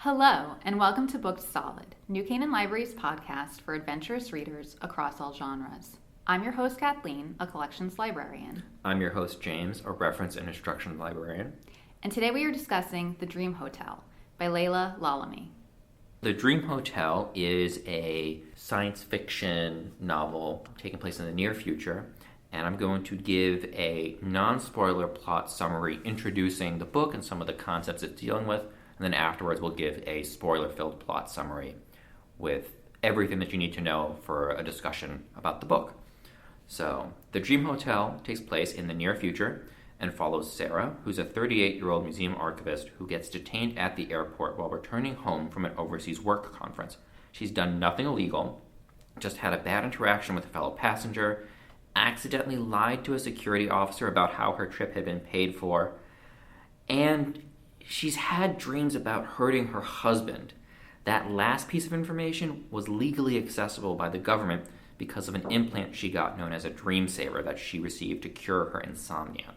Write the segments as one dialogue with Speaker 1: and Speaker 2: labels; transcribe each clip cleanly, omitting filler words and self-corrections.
Speaker 1: Hello, and welcome to Booked Solid, New Canaan Library's podcast for adventurous readers across all genres. I'm your host, Kathleen, a collections librarian.
Speaker 2: I'm your host, James, a reference and instruction librarian.
Speaker 1: And today we are discussing The Dream Hotel by Laila Lalami.
Speaker 2: The Dream Hotel is a science fiction novel taking place in the near future, and I'm going to give a non-spoiler plot summary introducing the book and some of the concepts it's dealing with. And then afterwards, we'll give a spoiler-filled plot summary with everything that you need to know for a discussion about the book. So, The Dream Hotel takes place in the near future and follows Sarah, who's a 38-year-old museum archivist who gets detained at the airport while returning home from an overseas work conference. She's done nothing illegal, just had a bad interaction with a fellow passenger, accidentally lied to a security officer about how her trip had been paid for, and she's had dreams about hurting her husband. That last piece of information was legally accessible by the government because of an implant she got known as a dream saver that she received to cure her insomnia.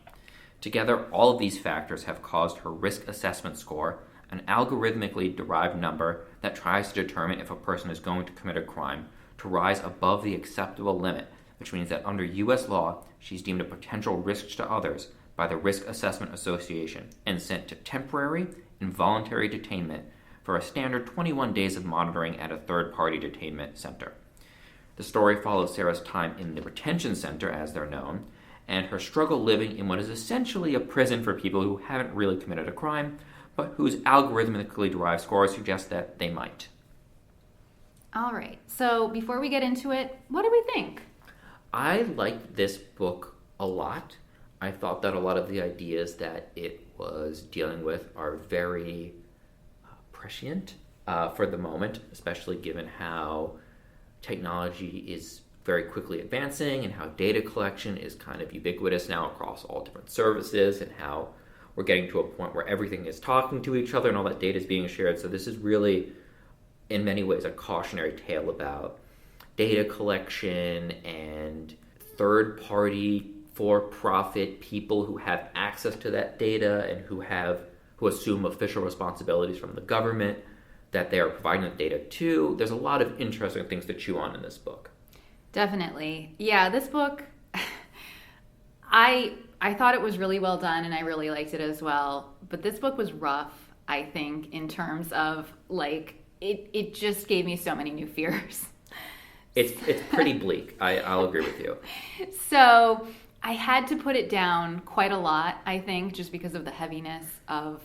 Speaker 2: Together, all of these factors have caused her risk assessment score, an algorithmically derived number that tries to determine if a person is going to commit a crime, to rise above the acceptable limit, which means that under U.S. law, she's deemed a potential risk to others by the Risk Assessment Association and sent to temporary involuntary detainment for a standard 21 days of monitoring at a third-party detainment center. The story follows Sarah's time in the retention center, as they're known, and her struggle living in what is essentially a prison for people who haven't really committed a crime, but whose algorithmically derived scores suggest that they might.
Speaker 1: All right, so before we get into it, what do we think?
Speaker 2: I liked this book a lot. I thought that a lot of the ideas that it was dealing with are very prescient for the moment, especially given how technology is very quickly advancing and how data collection is kind of ubiquitous now across all different services, and how we're getting to a point where everything is talking to each other and all that data is being shared. So this is really, in many ways, a cautionary tale about data collection and third-party for-profit people who have access to that data and who assume official responsibilities from the government that they are providing that data to. There's a lot of interesting things to chew on in this book.
Speaker 1: Definitely. Yeah, this book, I thought it was really well done and I really liked it as well. But this book was rough, I think, in terms of, like, it just gave me so many new fears.
Speaker 2: It's pretty bleak. I'll agree with you.
Speaker 1: So I had to put it down quite a lot, I think, just because of the heaviness of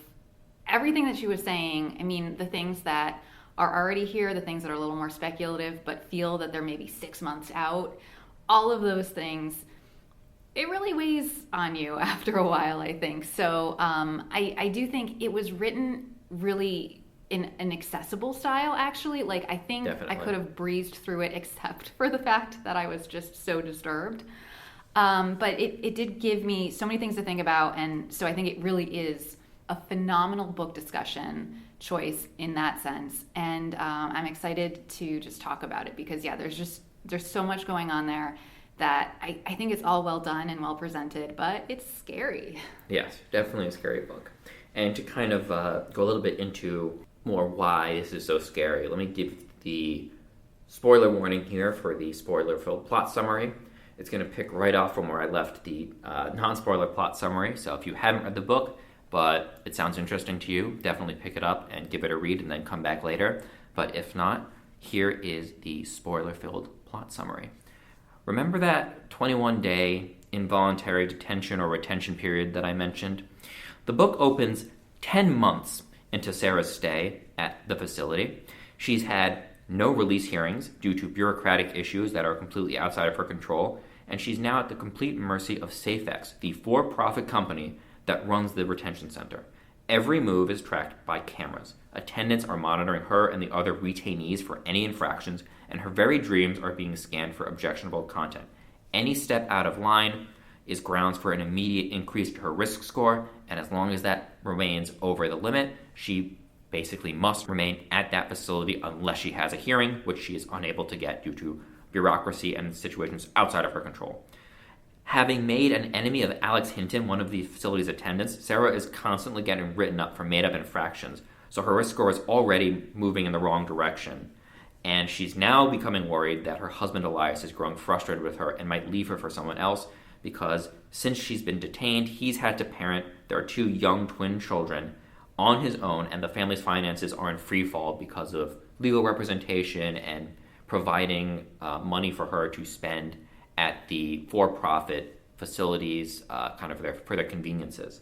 Speaker 1: everything that she was saying. I mean, the things that are already here, the things that are a little more speculative, but feel that they're maybe 6 months out, all of those things, it really weighs on you after a while, I think. So I do think it was written really in an accessible style, actually. Like, I think
Speaker 2: Definitely.
Speaker 1: I could have breezed through it except for the fact that I was just so disturbed. But it did give me so many things to think about, and so I think it really is a phenomenal book discussion choice in that sense. And I'm excited to just talk about it because, yeah, there's so much going on there that I think it's all well done and well presented, but it's scary.
Speaker 2: Yes, definitely a scary book. And to kind of go a little bit into more why this is so scary, let me give the spoiler warning here for the spoiler-filled plot summary. It's going to pick right off from where I left the non-spoiler plot summary. So if you haven't read the book, but it sounds interesting to you, definitely pick it up and give it a read and then come back later. But if not, here is the spoiler-filled plot summary. Remember that 21-day involuntary detention or retention period that I mentioned? The book opens 10 months into Sarah's stay at the facility. She's had no release hearings due to bureaucratic issues that are completely outside of her control, and she's now at the complete mercy of SafeX, the for-profit company that runs the retention center. Every move is tracked by cameras. Attendants are monitoring her and the other retainees for any infractions, and her very dreams are being scanned for objectionable content. Any step out of line is grounds for an immediate increase to her risk score, and as long as that remains over the limit, she basically must remain at that facility unless she has a hearing, which she is unable to get due to bureaucracy and situations outside of her control. Having made an enemy of Alex Hinton, one of the facility's attendants, Sarah is constantly getting written up for made-up infractions, So her risk score is already moving in the wrong direction. And she's now becoming worried that her husband Elias is growing frustrated with her and might leave her for someone else because since she's been detained, he's had to parent their 2 young twin children on his own, and the family's finances are in free fall because of legal representation and providing money for her to spend at the for-profit facilities kind of for their conveniences.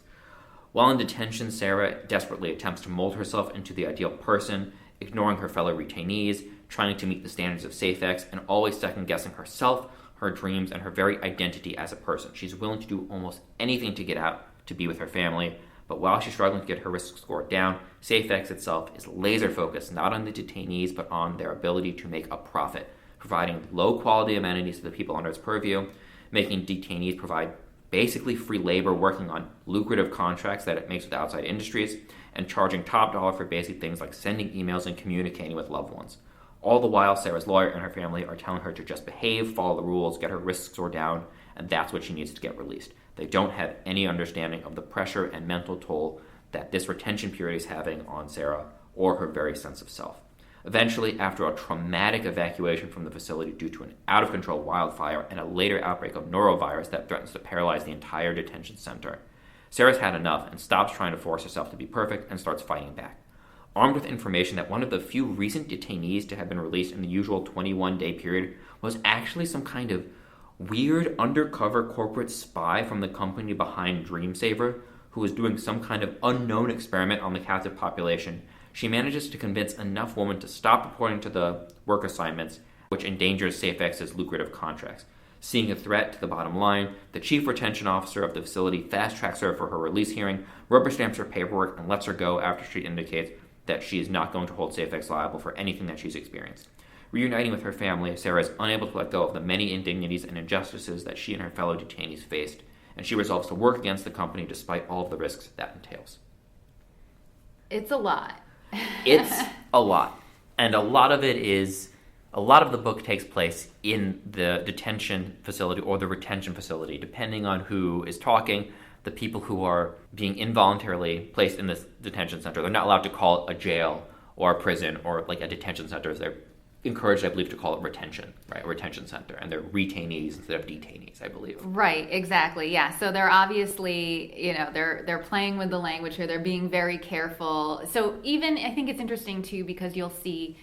Speaker 2: While in detention, Sarah desperately attempts to mold herself into the ideal person, ignoring her fellow detainees, trying to meet the standards of SafeX, and always second-guessing herself, her dreams, and her very identity as a person. She's willing to do almost anything to get out to be with her family, but while she's struggling to get her risk score down, SafeX itself is laser-focused not on the detainees, but on their ability to make a profit, providing low-quality amenities to the people under its purview, making detainees provide basically free labor working on lucrative contracts that it makes with outside industries, and charging top dollar for basic things like sending emails and communicating with loved ones. All the while, Sarah's lawyer and her family are telling her to just behave, follow the rules, get her risk score down, and that's what she needs to get released. They don't have any understanding of the pressure and mental toll that this retention period is having on Sarah or her very sense of self. Eventually, after a traumatic evacuation from the facility due to an out-of-control wildfire and a later outbreak of norovirus that threatens to paralyze the entire detention center, Sarah's had enough and stops trying to force herself to be perfect and starts fighting back. Armed with information that one of the few recent detainees to have been released in the usual 21-day period was actually some kind of weird undercover corporate spy from the company behind Dreamsaver, who was doing some kind of unknown experiment on the captive population, she manages to convince enough women to stop reporting to the work assignments, which endangers SafeX's lucrative contracts. Seeing a threat to the bottom line, the chief retention officer of the facility fast-tracks her for her release hearing, rubber stamps her paperwork, and lets her go after she indicates that she is not going to hold SafeX liable for anything that she's experienced. Reuniting with her family, Sarah is unable to let go of the many indignities and injustices that she and her fellow detainees faced, and she resolves to work against the company despite all of the risks that entails.
Speaker 1: It's a lot.
Speaker 2: It's a lot. And a lot of the book takes place in the detention facility or the retention facility, depending on who is talking. The people who are being involuntarily placed in this detention center, they're not allowed to call it a jail or a prison or like a detention center. They're encouraged, I believe, to call it retention, right? A retention center. And they're retainees instead of detainees, I believe.
Speaker 1: Right, exactly. Yeah. So they're obviously, they're playing with the language here. They're being very careful. So even, I think it's interesting too, because you'll see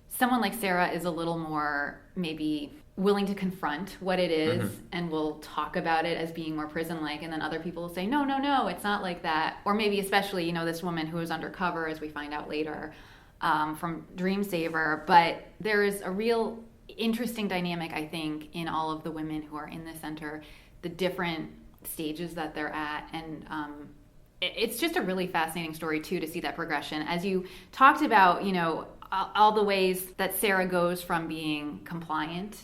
Speaker 1: someone like Sarah is a little more maybe willing to confront what it is and will talk about it as being more prison-like, and then other people will say, no, it's not like that. Or maybe especially, this woman who is undercover, as we find out later, from Dreamsaver. But there is a real interesting dynamic, I think, in all of the women who are in the center, the different stages that they're at, and it's just a really fascinating story, too, to see that progression. As you talked about, all the ways that Sarah goes from being compliant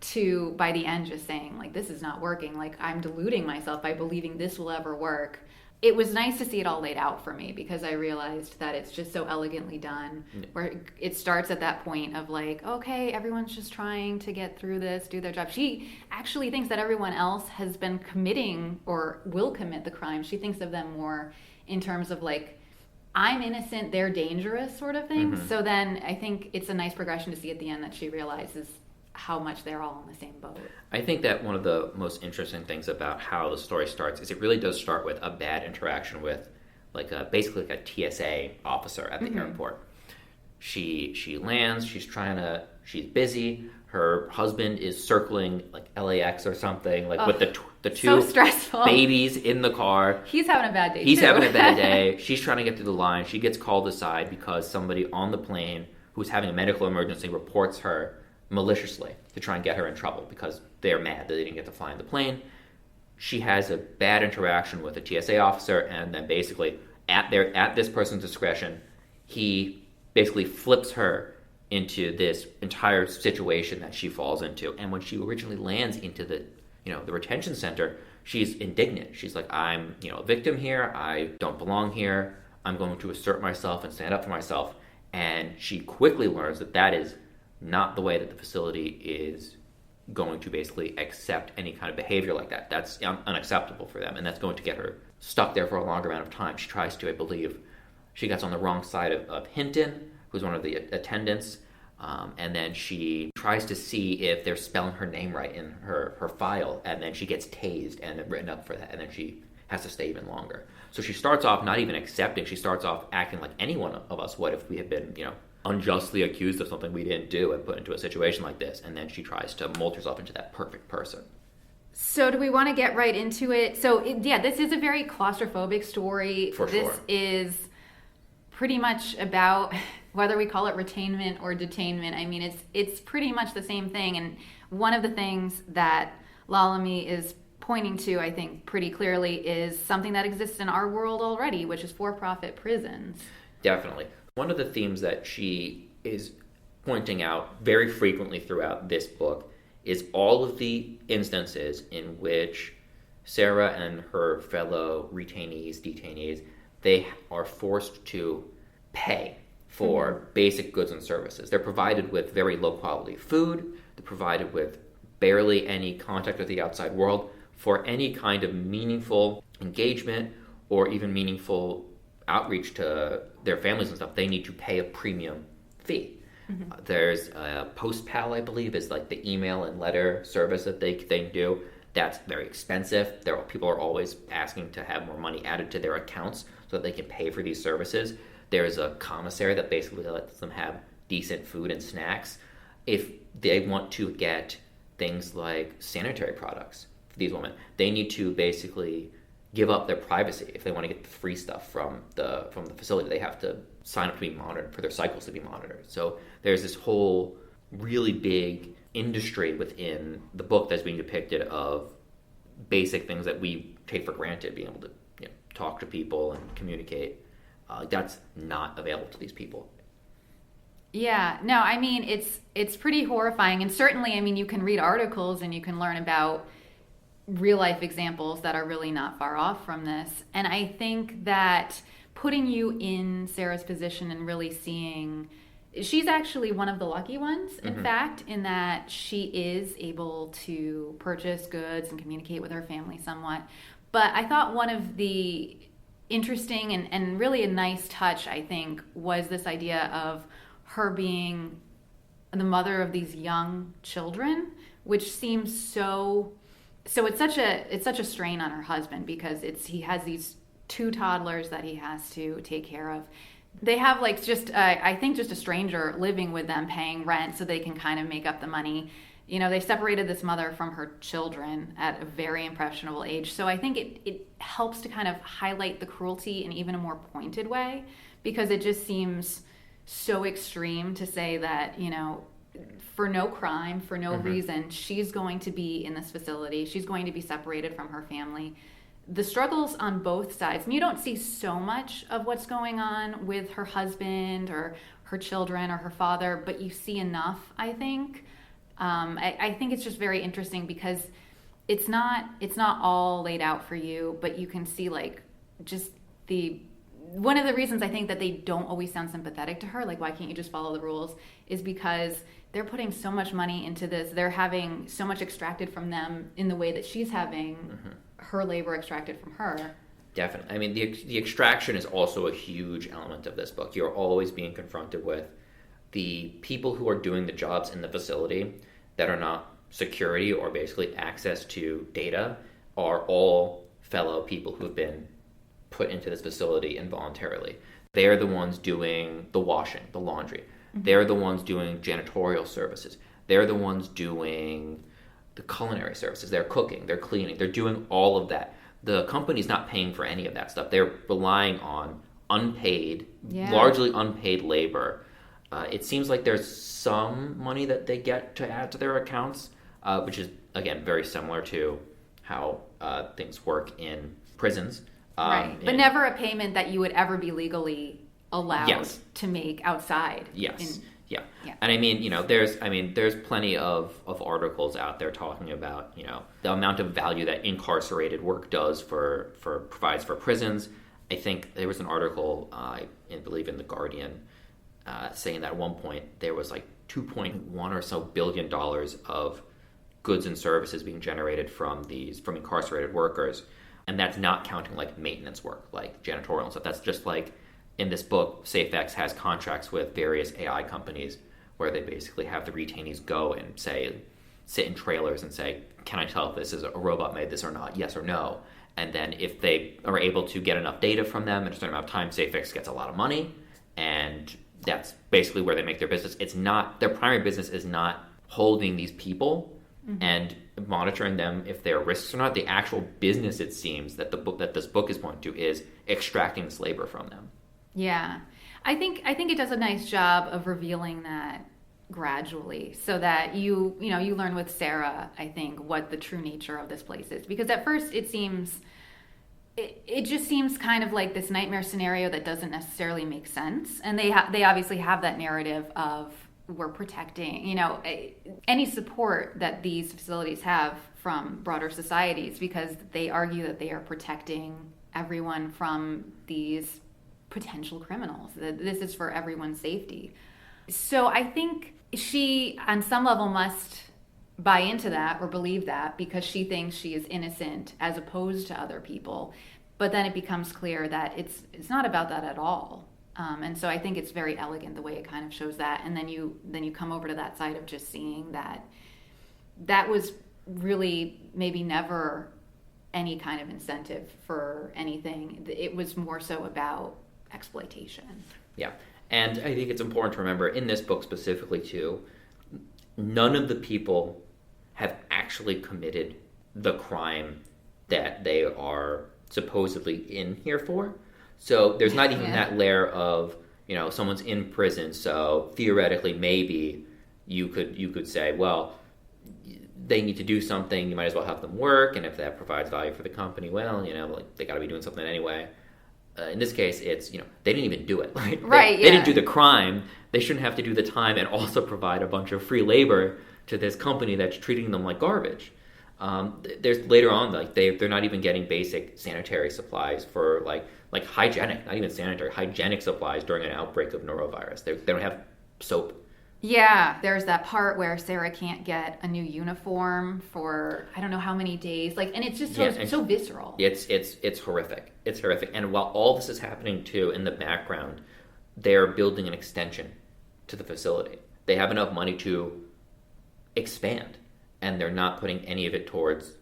Speaker 1: to, by the end, just saying, like, this is not working. Like, I'm deluding myself by believing this will ever work. It was nice to see it all laid out for me because I realized that it's just so elegantly done, where it starts at that point of like, okay, everyone's just trying to get through this, do their job. She actually thinks that everyone else has been committing or will commit the crime. She thinks of them more in terms of like, I'm innocent, they're dangerous sort of thing. So then I think it's a nice progression to see at the end that she realizes how much they're all in the same boat.
Speaker 2: I think that one of the most interesting things about how the story starts is it really does start with a bad interaction with basically a TSA officer at the airport. She lands, she's busy, her husband is circling like LAX or something, with the two
Speaker 1: so stressful
Speaker 2: babies in the car.
Speaker 1: He's having a bad day
Speaker 2: He's
Speaker 1: too.
Speaker 2: having a bad day. She's trying to get through the line. She gets called aside because somebody on the plane who's having a medical emergency reports her maliciously to try and get her in trouble because they're mad that they didn't get to fly in the plane. She has a bad interaction with a TSA officer, and then basically at this person's discretion, he basically flips her into this entire situation that she falls into. And when she originally lands into the retention center, she's indignant. She's like, I'm a victim here. I don't belong here. I'm going to assert myself and stand up for myself. And she quickly learns that is not the way that the facility is going to basically accept any kind of behavior like that. That's unacceptable for them, and that's going to get her stuck there for a longer amount of time. She tries to, I believe, she gets on the wrong side of Hinton, who's one of the attendants, and then she tries to see if they're spelling her name right in her file, and then she gets tased and written up for that, and then she has to stay even longer. So she starts off not even accepting, she starts off acting like any one of us would if we had been, unjustly accused of something we didn't do and put into a situation like this, and then she tries to mold herself into that perfect person.
Speaker 1: So do we want to get right into it? So, this is a very claustrophobic story.
Speaker 2: For sure.
Speaker 1: This is pretty much about, whether we call it retainment or detainment, I mean, it's pretty much the same thing. And one of the things that Lalami is pointing to, I think, pretty clearly is something that exists in our world already, which is for-profit prisons.
Speaker 2: Definitely. One of the themes that she is pointing out very frequently throughout this book is all of the instances in which Sarah and her fellow detainees, they are forced to pay for basic goods and services. They're provided with very low quality food. They're provided with barely any contact with the outside world. For any kind of meaningful engagement or even meaningful outreach to their families and stuff, they need to pay a premium fee. There's PostPal, I believe, is like the email and letter service that they do. That's very expensive. People are always asking to have more money added to their accounts so that they can pay for these services. There's a commissary that basically lets them have decent food and snacks. If they want to get things like sanitary products for these women, they need to basically give up their privacy. If they want to get the free stuff from the facility, they have to sign up to be monitored, for their cycles to be monitored. So there's this whole really big industry within the book that's being depicted of basic things that we take for granted, being able to talk to people and communicate. That's not available to these people.
Speaker 1: Yeah, no, I mean, it's pretty horrifying. And certainly, I mean, you can read articles and you can learn about real life examples that are really not far off from this. And I think that putting you in Sarah's position and really seeing, she's actually one of the lucky ones, in fact, in that she is able to purchase goods and communicate with her family somewhat. But I thought one of the interesting and really a nice touch, I think, was this idea of her being the mother of these young children, which seems so it's such a strain on her husband, because he has these two toddlers that he has to take care of. They have I think just a stranger living with them, paying rent so they can kind of make up the money. They separated this mother from her children at a very impressionable age. So I think it helps to kind of highlight the cruelty in even a more pointed way, because it just seems so extreme to say that, for no crime, for no reason, she's going to be in this facility. She's going to be separated from her family. The struggles on both sides. And you don't see so much of what's going on with her husband or her children or her father, but you see enough, I think. I think it's just very interesting because it's not all laid out for you, but you can see one of the reasons I think that they don't always sound sympathetic to her, like why can't you just follow the rules, is because they're putting so much money into this. They're having so much extracted from them in the way that she's having her labor extracted from her.
Speaker 2: Definitely. I mean, the extraction is also a huge element of this book. You're always being confronted with the people who are doing the jobs in the facility that are not security or basically access to data are all fellow people who have been put into this facility involuntarily. They're the ones doing the washing, the laundry. They're the ones doing janitorial services. They're the ones doing the culinary services. They're cooking, they're cleaning, they're doing all of that. The company's not paying for any of that stuff. They're relying on largely unpaid labor. It seems like there's some money that they get to add to their accounts, which is, again, very similar to how things work in prisons.
Speaker 1: Right, but never a payment that you would ever be legally allowed to make outside.
Speaker 2: Yes. Yeah. And I mean, there's plenty of articles out there talking about, the amount of value that incarcerated work does provides for prisons. I think there was an article, I believe in The Guardian, saying that at one point there was like $2.1 or so billion of goods and services being generated from incarcerated workers. And that's not counting like maintenance work, like janitorial and stuff. That's just like in this book, SafeX has contracts with various AI companies where they basically have the detainees go and sit in trailers and say, can I tell if this is a robot made this or not? Yes or no. And then if they are able to get enough data from them in a certain amount of time, SafeX gets a lot of money. And that's basically where they make their business. It's not, their primary business is not holding these people and monitoring them if they're risks or not. The actual business, it seems, that this book is pointing to is extracting this labor from them.
Speaker 1: Yeah. I think it does a nice job of revealing that gradually, so that you learn with Sarah, I think, what the true nature of this place is. Because at first it just seems kind of like this nightmare scenario that doesn't necessarily make sense. And they obviously have that narrative of, we're protecting, any support that these facilities have from broader societies, because they argue that they are protecting everyone from these potential criminals. That this is for everyone's safety. So I think she, on some level, must buy into that or believe that, because she thinks she is innocent as opposed to other people. But then it becomes clear that it's not about that at all. And so I think it's very elegant the way it kind of shows that. And then you come over to that side of just seeing that was really maybe never any kind of incentive for anything. It was more so about exploitation.
Speaker 2: Yeah. And I think it's important to remember in this book specifically too, none of the people have actually committed the crime that they are supposedly in here for. So there's not even that layer of, someone's in prison, so theoretically maybe you could say, well, they need to do something, you might as well have them work, and if that provides value for the company, well, they got to be doing something anyway. In this case, it's, they didn't even do it. Right? They didn't do the crime. They shouldn't have to do the time and also provide a bunch of free labor to this company that's treating them like garbage. There's later on, they're not even getting basic sanitary supplies for like hygienic, not even sanitary, hygienic supplies during an outbreak of norovirus. They don't have soap.
Speaker 1: Yeah, there's that part where Sarah can't get a new uniform for I don't know how many days. And it's just so visceral.
Speaker 2: It's horrific. It's horrific. And while all this is happening too in the background, they're building an extension to the facility. They have enough money to expand, and they're not putting any of it towards,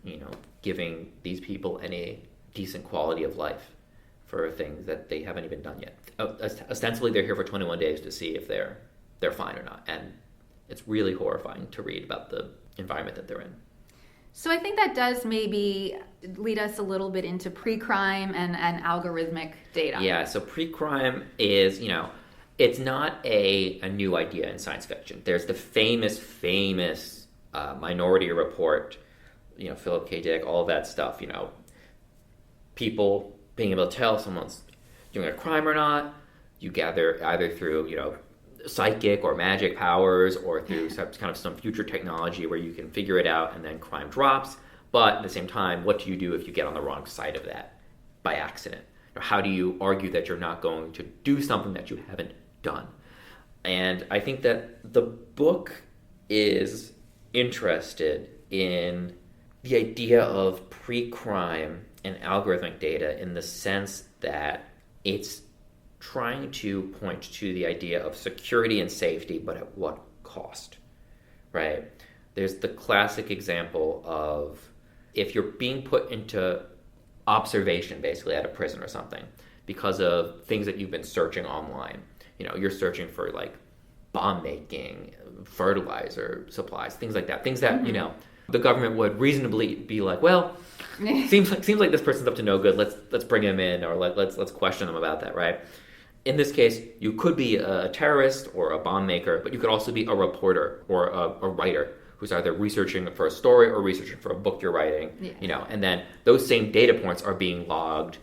Speaker 2: giving these people any decent quality of life for things that they haven't even done yet. Ostensibly, they're here for 21 days to see if they're fine or not. And it's really horrifying to read about the environment that they're in.
Speaker 1: So I think that does maybe lead us a little bit into pre-crime and algorithmic data.
Speaker 2: Yeah, so pre-crime is, it's not a new idea in science fiction. There's the famous Minority Report, Philip K. Dick, all of that stuff, people being able to tell someone's doing a crime or not. You gather either through, psychic or magic powers or through some future technology where you can figure it out and then crime drops. But at the same time, what do you do if you get on the wrong side of that by accident? How do you argue that you're not going to do something that you haven't done? And I think that the book is interested in the idea of pre-crime and algorithmic data in the sense that it's trying to point to the idea of security and safety, but at what cost, right? There's the classic example of if you're being put into observation, basically, at a prison or something, because of things that you've been searching online. You're searching for, bomb making, fertilizer supplies, things like that. Things that, the government would reasonably be like, well, seems like this person's up to no good. Let's bring him in, or let's question them about that, right? In this case, you could be a terrorist or a bomb maker, but you could also be a reporter or a writer who's either researching for a story or researching for a book you're writing, and then those same data points are being logged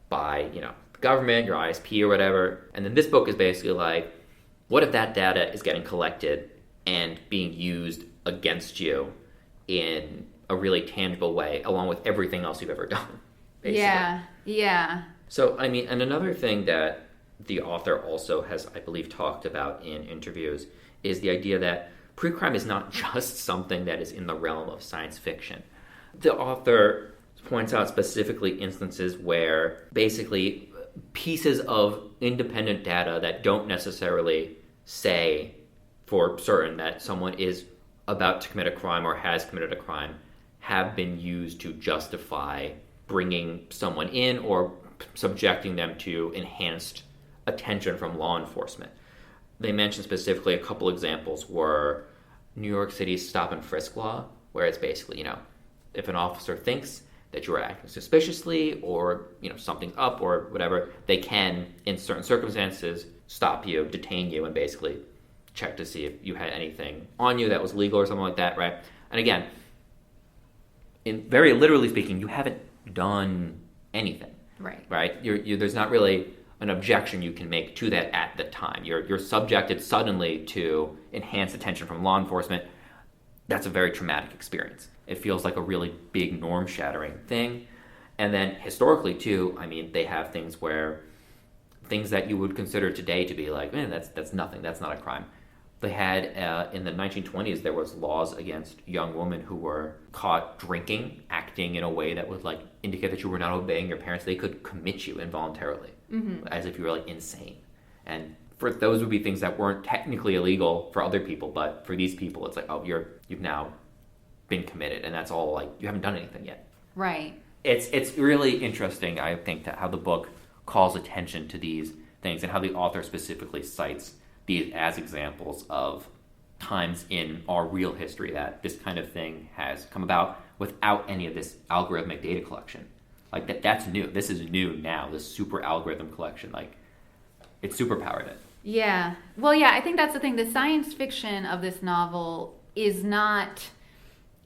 Speaker 2: by, the government, your ISP or whatever. And then this book is basically like, what if that data is getting collected and being used against you in a really tangible way, along with everything else you've ever done, basically.
Speaker 1: Yeah.
Speaker 2: So, and another thing that the author also has, I believe, talked about in interviews is the idea that pre-crime is not just something that is in the realm of science fiction. The author points out specifically instances where basically pieces of independent data that don't necessarily say for certain that someone is about to commit a crime or has committed a crime have been used to justify bringing someone in or subjecting them to enhanced attention from law enforcement. They mentioned specifically a couple examples were New York City's stop and frisk law, where it's basically, if an officer thinks that you are acting suspiciously or, something's up or whatever, they can, in certain circumstances, stop you, detain you, and basically check to see if you had anything on you that was legal or something like that, right? And again, in very literally speaking, you haven't done anything. Right? There's not really an objection you can make to that at the time. You're subjected suddenly to enhanced attention from law enforcement. That's a very traumatic experience. It feels like a really big norm-shattering thing. And then historically, too, they have things that you would consider today to be like, man, that's nothing. That's not a crime. They had, in the 1920s, there was laws against young women who were caught drinking, acting in a way that would, indicate that you were not obeying your parents. They could commit you involuntarily, as if you were, insane. And for those would be things that weren't technically illegal for other people, but for these people, it's like, oh, you've now been committed, and that's all, you haven't done anything yet.
Speaker 1: Right.
Speaker 2: It's really interesting, I think, that how the book calls attention to these things and how the author specifically cites these as examples of times in our real history that this kind of thing has come about without any of this algorithmic data collection. That's new. This is new now, this super algorithm collection. It's superpowered it.
Speaker 1: Yeah. Well, yeah, I think that's the thing. The science fiction of this novel is not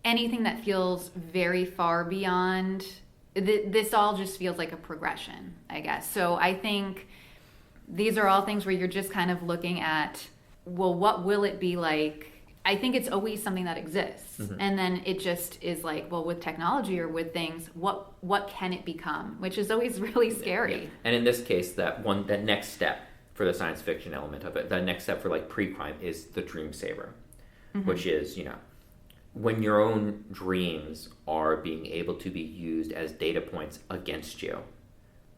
Speaker 1: anything that feels very far beyond. This all just feels like a progression, I guess. So I think these are all things where you're just kind of looking at, well, what will it be like? I think it's always something that exists. Mm-hmm. And then it just is like, well, with technology or with things, what can it become? Which is always really scary.
Speaker 2: Yeah. And in this case, that next step for the science fiction element of it, the next step for pre-crime is the dream saver, which is, when your own dreams are being able to be used as data points against you,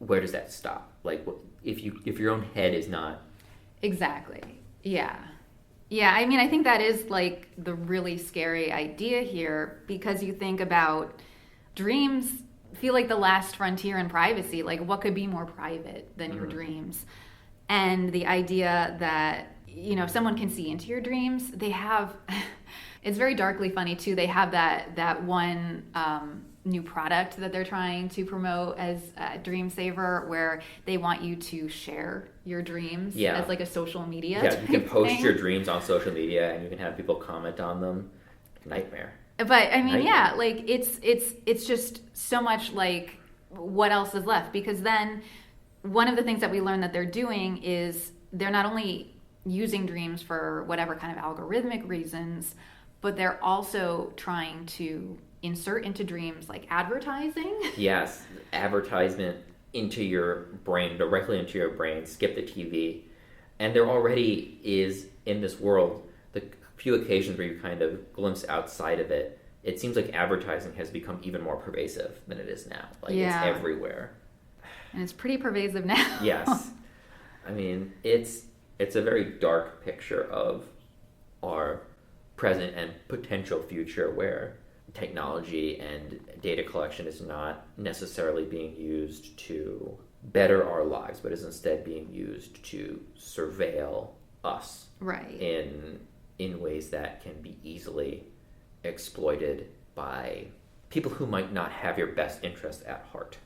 Speaker 2: where does that stop? If your own head is not...
Speaker 1: Exactly. Yeah. I think that is the really scary idea here, because you think about dreams feel like the last frontier in privacy. What could be more private than your dreams? And the idea that, someone can see into your dreams, they have... It's very darkly funny too. They have that one new product that they're trying to promote as a dream saver, where they want you to share your dreams as a social media.
Speaker 2: Yeah, you can post your dreams on social media and you can have people comment on them. Nightmare.
Speaker 1: But it's just so much what else is left? Because then one of the things that we learn that they're doing is they're not only using dreams for whatever kind of algorithmic reasons, but they're also trying to insert into dreams advertising. Yes,
Speaker 2: advertisement into your brain, directly into your brain, skip the TV. And there already is, in this world, the few occasions where you kind of glimpse outside of it, it seems like advertising has become even more pervasive than it is now. It's everywhere.
Speaker 1: And it's pretty pervasive now.
Speaker 2: Yes. It's a very dark picture of our present and potential future, where technology and data collection is not necessarily being used to better our lives, but is instead being used to surveil us,
Speaker 1: right,
Speaker 2: in ways that can be easily exploited by people who might not have your best interest at heart.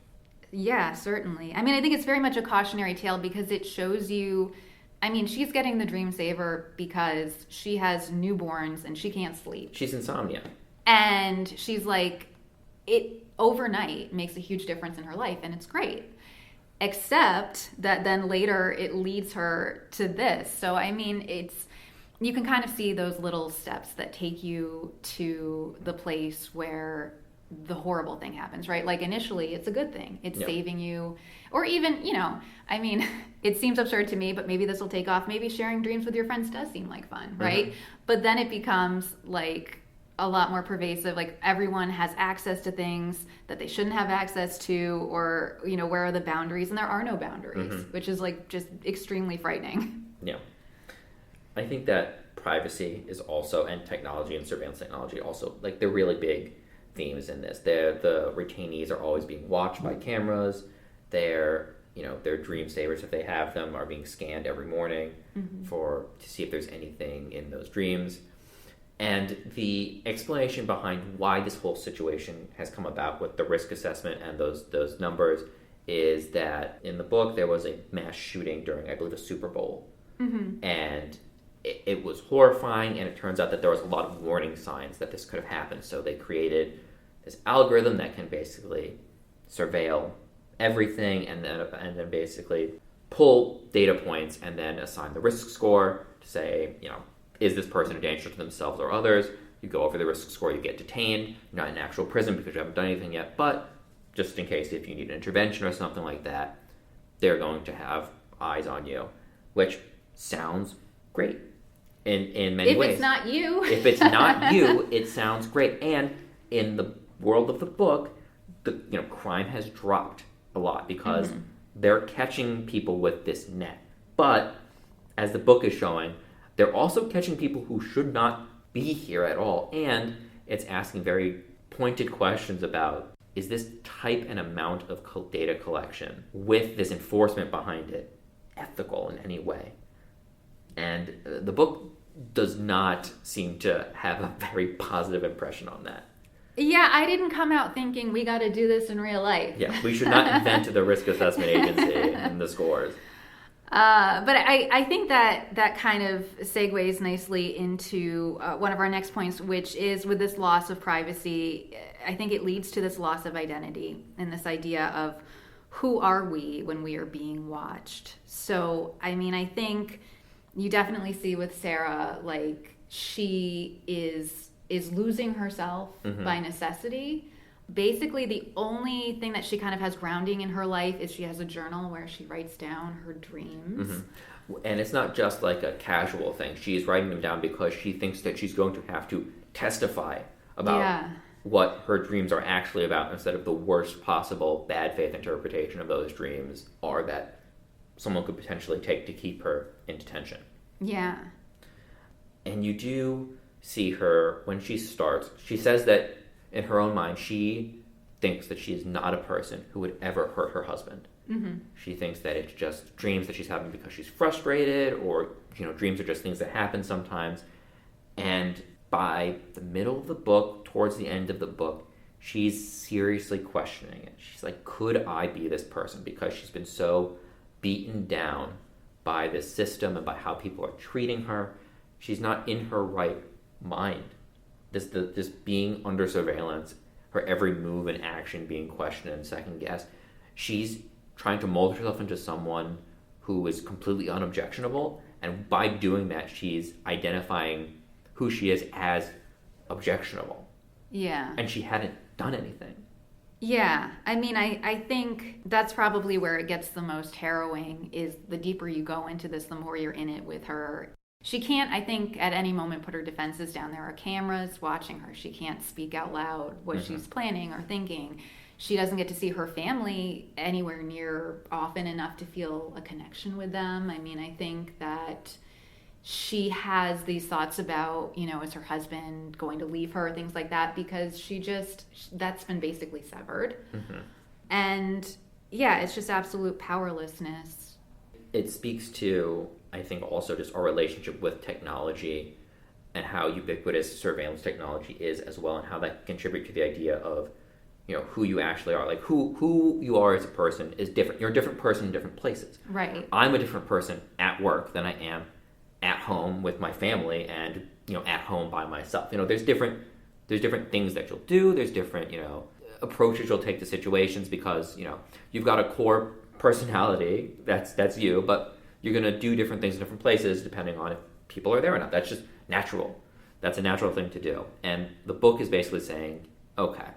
Speaker 1: Yeah, certainly. I think it's very much a cautionary tale, because it shows you, she's getting the dream saver because she has newborns and she can't sleep.
Speaker 2: She's insomnia.
Speaker 1: And she's it overnight makes a huge difference in her life, and it's great. Except that then later it leads her to this. So, you can kind of see those little steps that take you to the place where the horrible thing happens, right? Initially it's a good thing. It's saving you, or even, it seems absurd to me, but maybe this will take off. Maybe sharing dreams with your friends does seem like fun, right? But then it becomes a lot more pervasive. Like everyone has access to things that they shouldn't have access to, or, you know, where are the boundaries? And there are no boundaries, which is like just extremely frightening.
Speaker 2: Yeah. I think that privacy is also, and technology and surveillance technology also, like they're really big themes in this. The retainees are always being watched by cameras. Their dream savers, if they have them, are being scanned every morning to see if there's anything in those dreams. And the explanation behind why this whole situation has come about with the risk assessment and those numbers is that in the book there was a mass shooting during, I believe, a Super Bowl. And it was horrifying, and it turns out that there was a lot of warning signs that this could have happened. So they created this algorithm that can basically surveil everything and then basically pull data points and then assign the risk score to say, you know, is this person a danger to themselves or others? You go over the risk score, you get detained. You're not in actual prison because you haven't done anything yet, but just in case if you need an intervention or something like that, they're going to have eyes on you, which sounds great in many ways.
Speaker 1: If it's not you.
Speaker 2: If it's not you, it sounds great. And in the world of the book, crime has dropped a lot because they're catching people with this net. But as the book is showing, they're also catching people who should not be here at all. And it's asking very pointed questions about, is this type and amount of data collection with this enforcement behind it ethical in any way? And the book does not seem to have a very positive impression on that.
Speaker 1: Yeah, I didn't come out thinking we got to do this in real life.
Speaker 2: Yeah, we should not invent the risk assessment agency and the scores.
Speaker 1: But I think that kind of segues nicely into one of our next points, which is with this loss of privacy, I think it leads to this loss of identity and this idea of who are we when we are being watched. So, I mean, I think you definitely see with Sarah, like she is losing herself by necessity. Basically, the only thing that she kind of has grounding in her life is she has a journal where she writes down her dreams.
Speaker 2: And it's not just like a casual thing. She's writing them down because she thinks that she's going to have to testify about what her dreams are actually about, instead of the worst possible bad faith interpretation of those dreams are that someone could potentially take to keep her in detention.
Speaker 1: Yeah.
Speaker 2: And you do see her when she starts. She says that in her own mind, she thinks that she is not a person who would ever hurt her husband. She thinks that it's just dreams that she's having because she's frustrated, or, you know, dreams are just things that happen sometimes. And by the middle of the book, towards the end of the book, she's seriously questioning it. She's like, could I be this person? Because she's been so beaten down by this system and by how people are treating her. She's not in her right mind. This being under surveillance, her every move and action being questioned and second guessed. She's trying to mold herself into someone who is completely unobjectionable, and by doing that, she's identifying who she is as objectionable.
Speaker 1: Yeah.
Speaker 2: And she hadn't done anything.
Speaker 1: Yeah. I mean, I think that's probably where it gets the most harrowing, is the deeper you go into this, the more you're in it with her. She can't, I think, at any moment put her defenses down. There are cameras watching her. She can't speak out loud what she's planning or thinking. She doesn't get to see her family anywhere near often enough to feel a connection with them. I mean, I think that she has these thoughts about, you know, is her husband going to leave her, things like that, because that's been basically severed. And yeah, it's just absolute powerlessness.
Speaker 2: It speaks to, I think, also just our relationship with technology and how ubiquitous surveillance technology is as well, and how that can contribute to the idea of, you know, who you actually are. Like who you are as a person is different. You're a different person in different places.
Speaker 1: Right.
Speaker 2: I'm a different person at work than I am at home with my family and, you know, at home by myself. You know, there's different things that you'll do. There's different, you know, approaches you'll take to situations because, you know, you've got a core personality that's you, but you're going to do different things in different places depending on if people are there or not. That's just natural. That's a natural thing to do. And the book is basically saying, okay,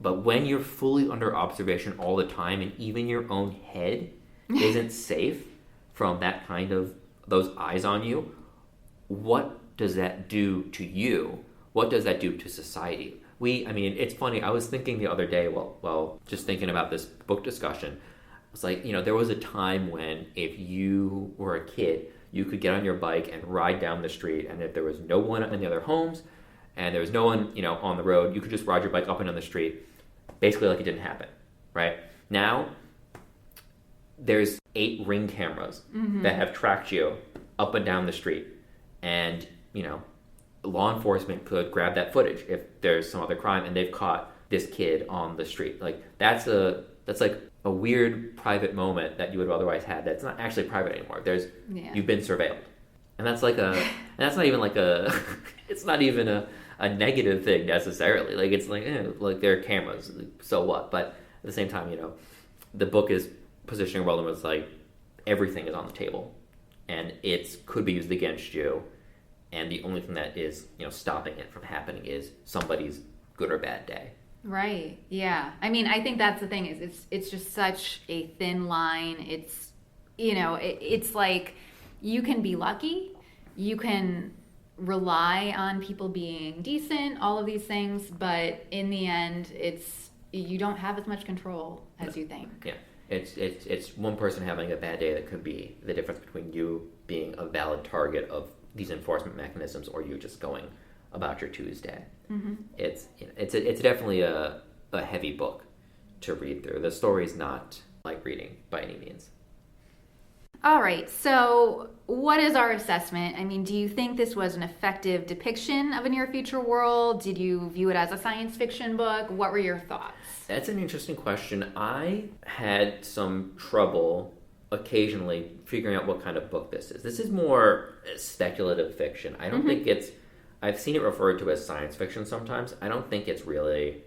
Speaker 2: but when you're fully under observation all the time, and even your own head isn't safe from that kind of, those eyes on you, what does that do to you what does that do to society? It's funny. I was thinking the other day, just thinking about this book discussion, it's like, there was a time when if you were a kid, you could get on your bike and ride down the street, and if there was no one in the other homes and there was no one, on the road, you could just ride your bike up and down the street, basically like it didn't happen, right? Now, there's 8 Ring cameras that have tracked you up and down the street, and, law enforcement could grab that footage if there's some other crime and they've caught this kid on the street. Like, that's like a weird private moment that you would have otherwise had that's not actually private anymore. You've been surveilled. And that's that's not even it's not even a negative thing necessarily. Like, it's like there are cameras, so what? But at the same time, the book is positioning Roland as like everything is on the table and it could be used against you. And the only thing that is, stopping it from happening is somebody's good or bad day.
Speaker 1: Right. Yeah. I think that's the thing is it's just such a thin line. It's, it's like you can be lucky. You can rely on people being decent, all of these things. But in the end, you don't have as much control as you think.
Speaker 2: Yeah. It's one person having a bad day that could be the difference between you being a valid target of these enforcement mechanisms or you just going about your Tuesday. Mm-hmm. It's definitely a heavy book to read through. The story's not light reading by any means.
Speaker 1: All right, so what is our assessment? Do you think this was an effective depiction of a near future world? Did you view it as a science fiction book? What were your thoughts?
Speaker 2: That's an interesting question. I had some trouble occasionally figuring out what kind of book this is. This is more speculative fiction. I don't think I've seen it referred to as science fiction sometimes. I don't think it's really...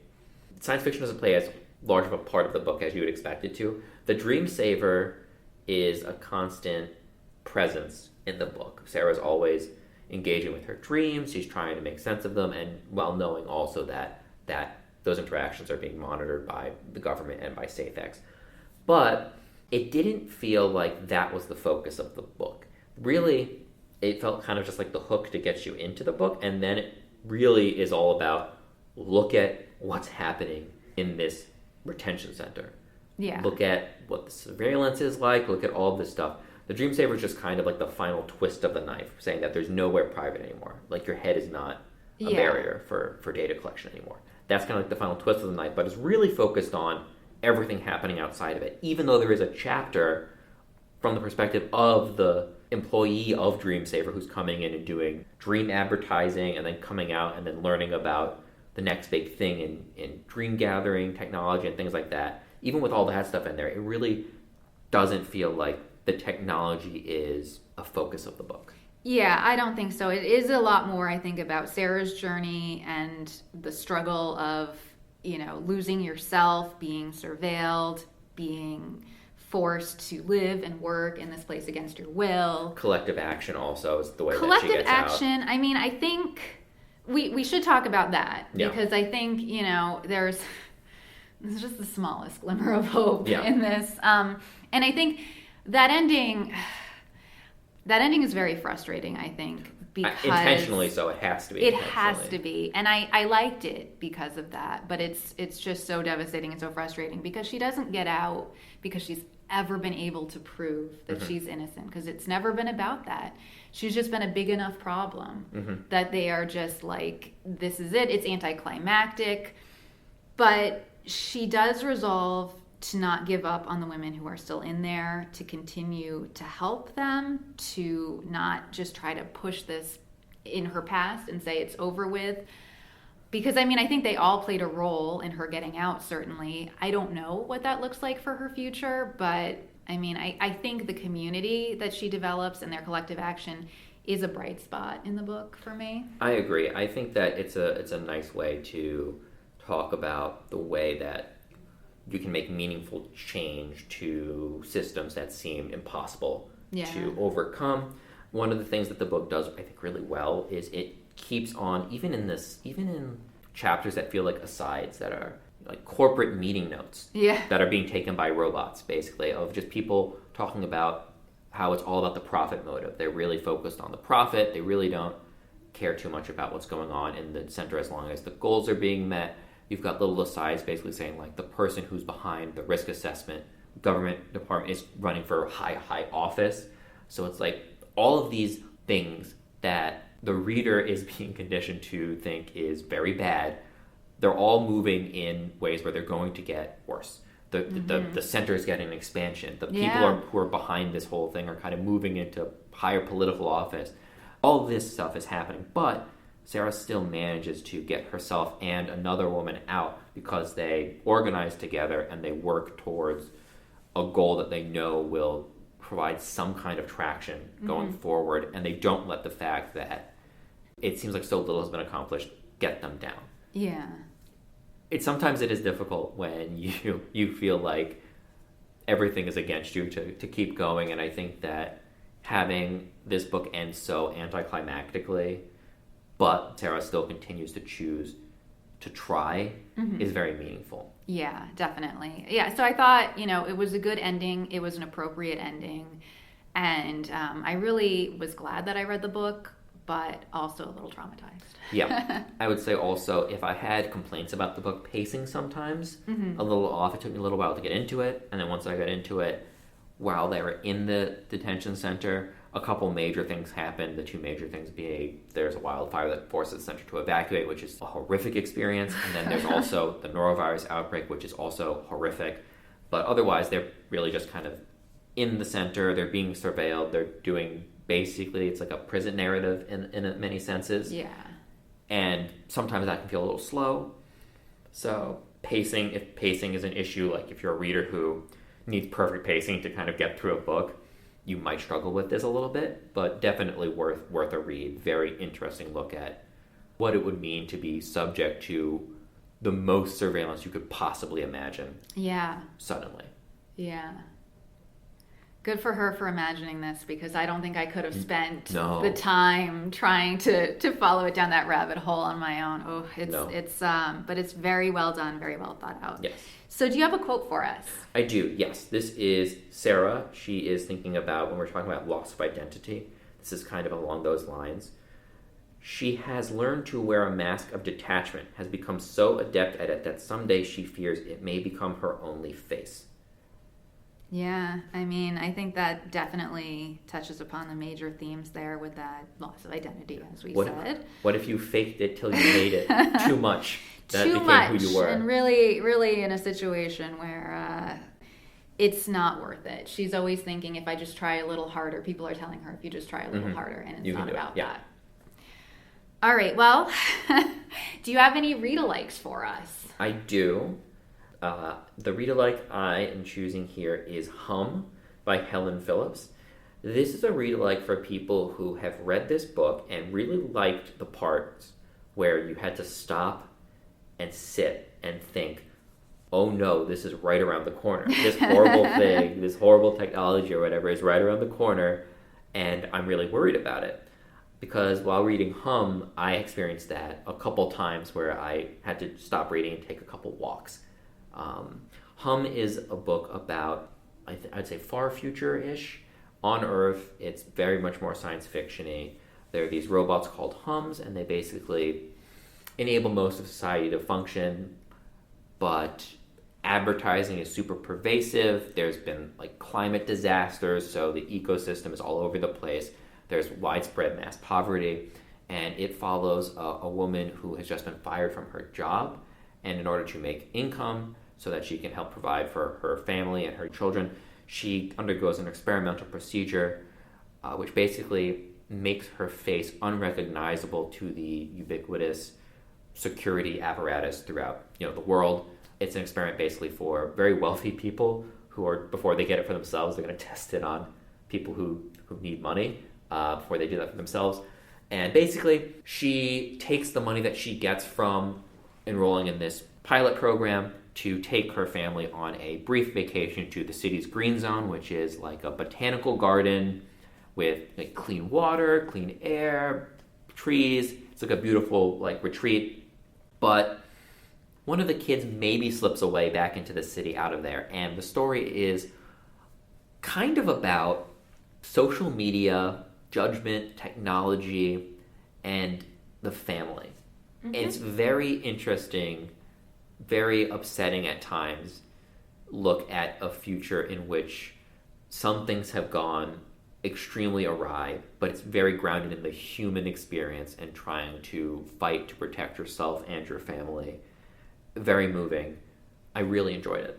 Speaker 2: Science fiction doesn't play as large of a part of the book as you would expect it to. The Dream Saver is a constant presence in the book. Sarah's always engaging with her dreams. She's trying to make sense of them, and while knowing also that those interactions are being monitored by the government and by SafeX. But it didn't feel like that was the focus of the book. Really, it felt kind of just like the hook to get you into the book, and then it really is all about look at what's happening in this retention center.
Speaker 1: Yeah.
Speaker 2: Look at what the surveillance is like, look at all this stuff. The Dream Saver is just kind of like the final twist of the knife, saying that there's nowhere private anymore. Like, your head is not a barrier for data collection anymore. That's kind of like the final twist of the knife, but it's really focused on everything happening outside of it, even though there is a chapter from the perspective of the employee of Dream Saver who's coming in and doing dream advertising and then coming out and then learning about the next big thing in dream gathering technology and things like that. Even with all that stuff in there, it really doesn't feel like the technology is a focus of the book.
Speaker 1: Yeah, I don't think so. It is a lot more, I think, about Sarah's journey and the struggle of, losing yourself, being surveilled, being forced to live and work in this place against your will.
Speaker 2: Collective action also is the way that she
Speaker 1: Collective
Speaker 2: gets out.
Speaker 1: action, I think we should talk about that.
Speaker 2: Yeah.
Speaker 1: Because I think, there's just the smallest glimmer of hope in this. And I think that ending is very frustrating, I think. Because
Speaker 2: intentionally so, it has to be.
Speaker 1: It has to be. And I liked it because of that. But it's just so devastating and so frustrating because she doesn't get out because she's ever been able to prove that she's innocent. Because it's never been about that. She's just been a big enough problem that they are just like, this is it. It's anticlimactic. But she does resolve to not give up on the women who are still in there, to continue to help them, to not just try to push this in her past and say it's over with. Because, I think they all played a role in her getting out, certainly. I don't know what that looks like for her future, but, I think the community that she develops and their collective action is a bright spot in the book for me.
Speaker 2: I agree. I think that it's a nice way to talk about the way that you can make meaningful change to systems that seem impossible to overcome. One of the things that the book does, I think, really well is it keeps on, even in chapters that feel like asides, that are like corporate meeting notes that are being taken by robots, basically, of just people talking about how it's all about the profit motive. They're really focused on the profit. They really don't care too much about what's going on in the center as long as the goals are being met. You've got little asides basically saying like the person who's behind the risk assessment government department is running for high office. So it's like all of these things that the reader is being conditioned to think is very bad, they're all moving in ways where they're going to get worse. The center is getting an expansion. The people who are behind this whole thing are kind of moving into higher political office. All this stuff is happening, but Sarah still manages to get herself and another woman out because they organize together and they work towards a goal that they know will provide some kind of traction going forward, and they don't let the fact that it seems like so little has been accomplished get them down.
Speaker 1: Yeah.
Speaker 2: Sometimes it is difficult when you feel like everything is against you to keep going, and I think that having this book end so anticlimactically, but Sarah still continues to choose to try is very meaningful.
Speaker 1: Yeah, definitely. Yeah, so I thought, it was a good ending. It was an appropriate ending. And I really was glad that I read the book, but also a little traumatized.
Speaker 2: Yeah. I would say also, if I had complaints about the book pacing sometimes, a little off, it took me a little while to get into it. And then once I got into it, while they were in the detention center, a couple major things happened. The two major things being there's a wildfire that forces the center to evacuate, which is a horrific experience. And then there's also the norovirus outbreak, which is also horrific. But otherwise, they're really just kind of in the center. They're being surveilled. They're doing basically, it's like a prison narrative in many senses.
Speaker 1: Yeah.
Speaker 2: And sometimes that can feel a little slow. So if pacing is an issue, like if you're a reader who needs perfect pacing to kind of get through a book, you might struggle with this a little bit, but definitely worth a read. Very interesting look at what it would mean to be subject to the most surveillance you could possibly imagine.
Speaker 1: Yeah.
Speaker 2: Suddenly.
Speaker 1: Yeah. Good for her for imagining this, because I don't think I could have spent the time trying to follow it down that rabbit hole on my own. Oh, but it's very well done, very well thought out.
Speaker 2: Yes.
Speaker 1: So do you have a quote for us?
Speaker 2: I do, yes. This is Sarah. She is thinking about, when we're talking about loss of identity, this is kind of along those lines. She has learned to wear a mask of detachment, has become so adept at it that someday she fears it may become her only face.
Speaker 1: Yeah, I mean, I think that definitely touches upon the major themes there with that loss of identity, as we said.
Speaker 2: What if you faked it till you made it too much? That
Speaker 1: too
Speaker 2: became
Speaker 1: much,
Speaker 2: who you were.
Speaker 1: And really in a situation where it's not worth it. She's always thinking, if I just try a little harder, people are telling her, if you just try a little harder, and it's not about that. All right, well, do you have any read-alikes for us?
Speaker 2: I do. The read-alike I am choosing here is Hum by Helen Phillips. This is a read-alike for people who have read this book and really liked the parts where you had to stop and sit and think, oh no, this is right around the corner. This horrible thing, this horrible technology or whatever is right around the corner, and I'm really worried about it. Because while reading Hum, I experienced that a couple times where I had to stop reading and take a couple walks. Hum is a book about, I'd say, far future-ish. On Earth, it's very much more science fiction-y. There are these robots called Hums, and they basically enable most of society to function, but advertising is super pervasive. There's been climate disasters, so the ecosystem is all over the place. There's widespread mass poverty, and it follows a woman who has just been fired from her job, and in order to make income so that she can help provide for her family and her children, she undergoes an experimental procedure which basically makes her face unrecognizable to the ubiquitous security apparatus throughout the world. It's an experiment basically for very wealthy people who are, before they get it for themselves, they're going to test it on people who need money before they do that for themselves. And basically, she takes the money that she gets from enrolling in this pilot program to take her family on a brief vacation to the city's green zone, which is like a botanical garden with clean water, clean air, trees. It's like a beautiful retreat. But one of the kids maybe slips away back into the city out of there. And the story is kind of about social media, judgment, technology, and the family.
Speaker 1: Mm-hmm.
Speaker 2: It's very interesting, very upsetting at times, look at a future in which some things have gone extremely awry, but it's very grounded in the human experience and trying to fight to protect yourself and your family. Very moving. I really enjoyed it.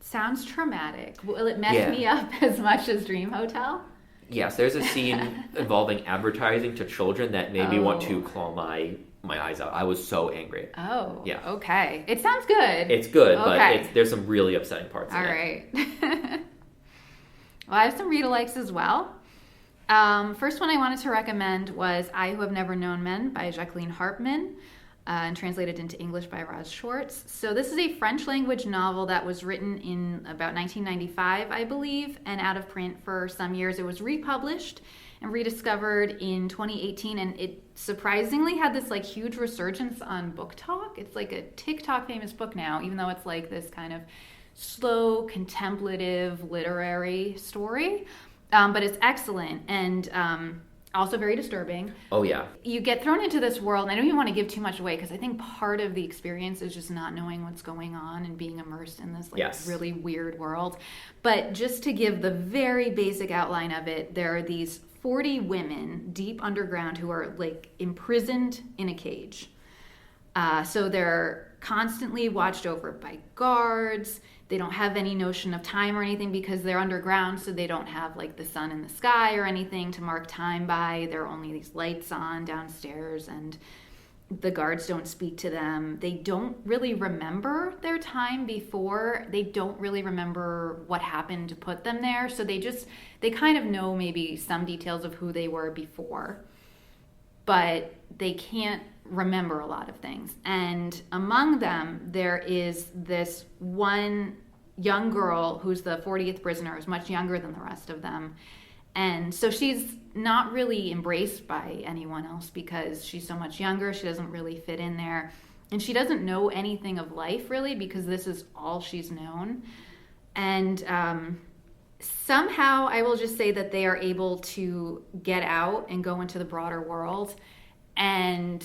Speaker 1: Sounds traumatic. Will it mess me up as much as Dream Hotel?
Speaker 2: Yes, there's a scene involving advertising to children that made me want to claw my eyes out. I was so angry.
Speaker 1: Oh,
Speaker 2: yeah.
Speaker 1: Okay. It sounds good.
Speaker 2: It's good, but there's some really upsetting parts in it.
Speaker 1: All right. Well, I have some read-alikes as well. First one I wanted to recommend was I Who Have Never Known Men by Jacqueline Harpman, and translated into English by Roz Schwartz. So this is a French language novel that was written in about 1995, I believe, and out of print for some years. It was republished and rediscovered in 2018, and it surprisingly had this like huge resurgence on Book Talk. It's like a TikTok famous book now, even though it's like this kind of slow, contemplative, literary story. But it's excellent and also very disturbing.
Speaker 2: Oh, yeah.
Speaker 1: You get thrown into this world, and I don't even want to give too much away because I think part of the experience is just not knowing what's going on and being immersed in this really weird world. But just to give the very basic outline of it, there are these 40 women deep underground who are like imprisoned in a cage. So they're constantly watched over by guards. They don't have any notion of time or anything because they're underground, so they don't have like the sun in the sky or anything to mark time by. There are only these lights on downstairs, and the guards don't speak to them. They don't really remember their time before. They don't really remember what happened to put them there. So they kind of know maybe some details of who they were before, but they can't remember a lot of things. And among them, there is this one young girl who's the 40th prisoner, who's much younger than the rest of them. And so she's not really embraced by anyone else because she's so much younger. She doesn't really fit in there. And she doesn't know anything of life, really, because this is all she's known. And somehow, I will just say that they are able to get out and go into the broader world. And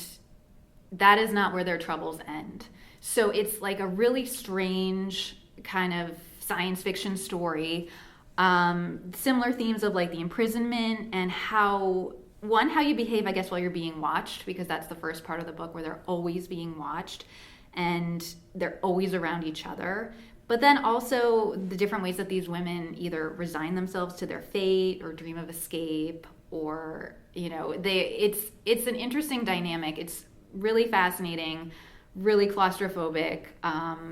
Speaker 1: that is not where their troubles end. So it's like a really strange kind of science fiction story. Similar themes of like the imprisonment and how you behave, I guess, while you're being watched, because that's the first part of the book where they're always being watched and they're always around each other. But then also the different ways that these women either resign themselves to their fate or dream of escape, or, you know, it's an interesting dynamic. It's really fascinating, really claustrophobic.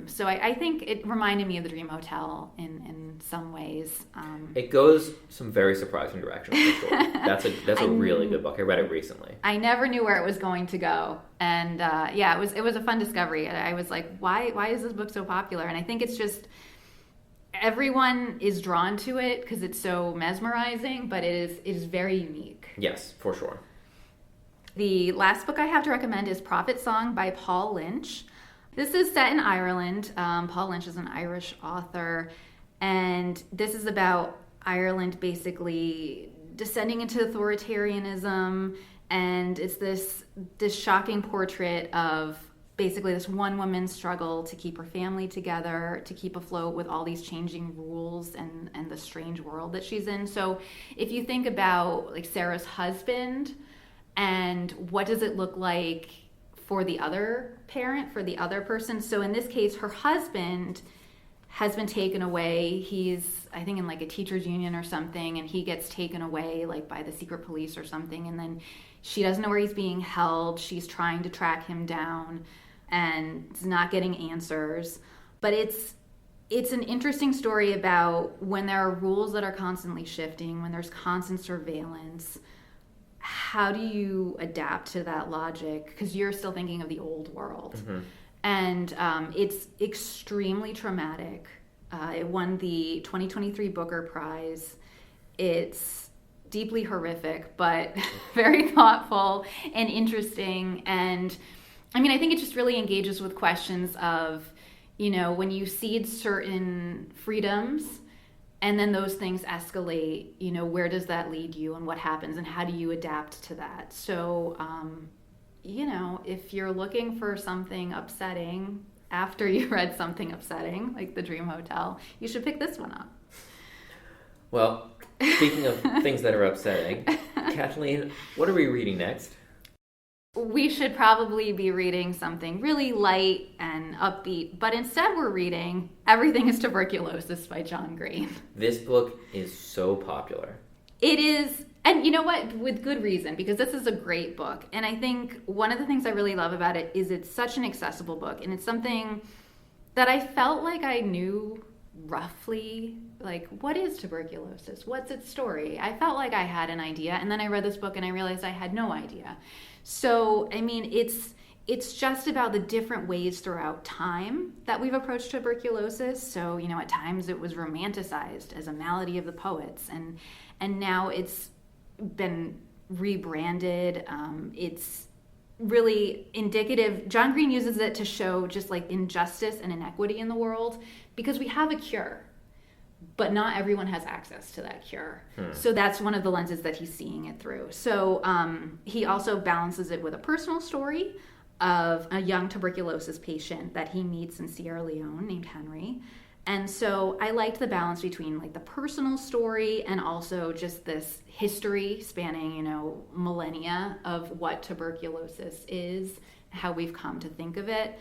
Speaker 1: So I think it reminded me of the Dream Hotel in some ways.
Speaker 2: It goes some very surprising directions for sure. That's a really good book. I read it recently.
Speaker 1: I never knew where it was going to go, and it was a fun discovery. I was like, why is this book so popular? And I think it's just everyone is drawn to it because it's so mesmerizing, but it is very unique.
Speaker 2: Yes, for sure.
Speaker 1: The last book I have to recommend is Prophet Song by Paul Lynch. This is set in Ireland. Paul Lynch is an Irish author, and this is about Ireland basically descending into authoritarianism, and it's this shocking portrait of basically this one woman's struggle to keep her family together, to keep afloat with all these changing rules and the strange world that she's in. So if you think about like Sarah's husband, and what does it look like for the other parent, for the other person? So in this case, her husband has been taken away. He's, I think, in like a teachers union or something, and he gets taken away like by the secret police or something. And then she doesn't know where he's being held. She's trying to track him down and is not getting answers. But it's an interesting story about when there are rules that are constantly shifting, when there's constant surveillance. How do you adapt to that logic? Because you're still thinking of the old world. Mm-hmm. And it's extremely traumatic. It won the 2023 Booker Prize. It's deeply horrific, but very thoughtful and interesting. And I mean, I think it just really engages with questions of, you know, when you cede certain freedoms And then those things escalate, where does that lead you and what happens and how do you adapt to that? So, if you're looking for something upsetting after you read something upsetting, like The Dream Hotel, you should pick this one up.
Speaker 2: Well, speaking of things that are upsetting, Kathleen, what are we reading next?
Speaker 1: We should probably be reading something really light and upbeat, but instead we're reading Everything is Tuberculosis by John Green.
Speaker 2: This book is so popular.
Speaker 1: It is, and you know what, with good reason, because this is a great book. And I think one of the things I really love about it is it's such an accessible book, and it's something that I felt like I knew roughly, like, what is tuberculosis? What's its story? I felt like I had an idea, and then I read this book and I realized I had no idea. So, I mean, it's just about the different ways throughout time that we've approached tuberculosis. So, at times it was romanticized as a malady of the poets, and now it's been rebranded. It's really indicative. John Green uses it to show just like injustice and inequity in the world, because we have a cure, but not everyone has access to that cure. So that's one of the lenses that he's seeing it through. So he also balances it with a personal story of a young tuberculosis patient that he meets in Sierra Leone named Henry. And so I liked the balance between like the personal story and also just this history spanning, millennia of what tuberculosis is, how we've come to think of it.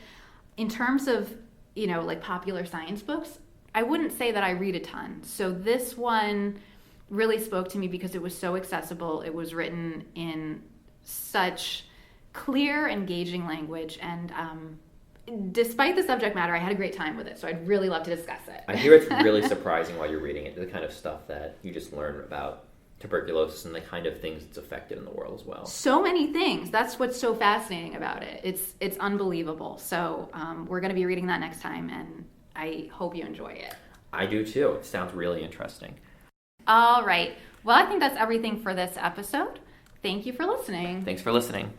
Speaker 1: In terms of, like popular science books, I wouldn't say that I read a ton. So this one really spoke to me because it was so accessible. It was written in such clear, engaging language, and despite the subject matter, I had a great time with it, so I'd really love to discuss it.
Speaker 2: I hear it's really surprising while you're reading it, the kind of stuff that you just learn about tuberculosis and the kind of things it's affected in the world as well.
Speaker 1: So many things. That's what's so fascinating about it. It's unbelievable. So we're going to be reading that next time, and I hope you enjoy it.
Speaker 2: I do too. It sounds really interesting.
Speaker 1: All right. Well, I think that's everything for this episode. Thank you for listening.
Speaker 2: Thanks for listening.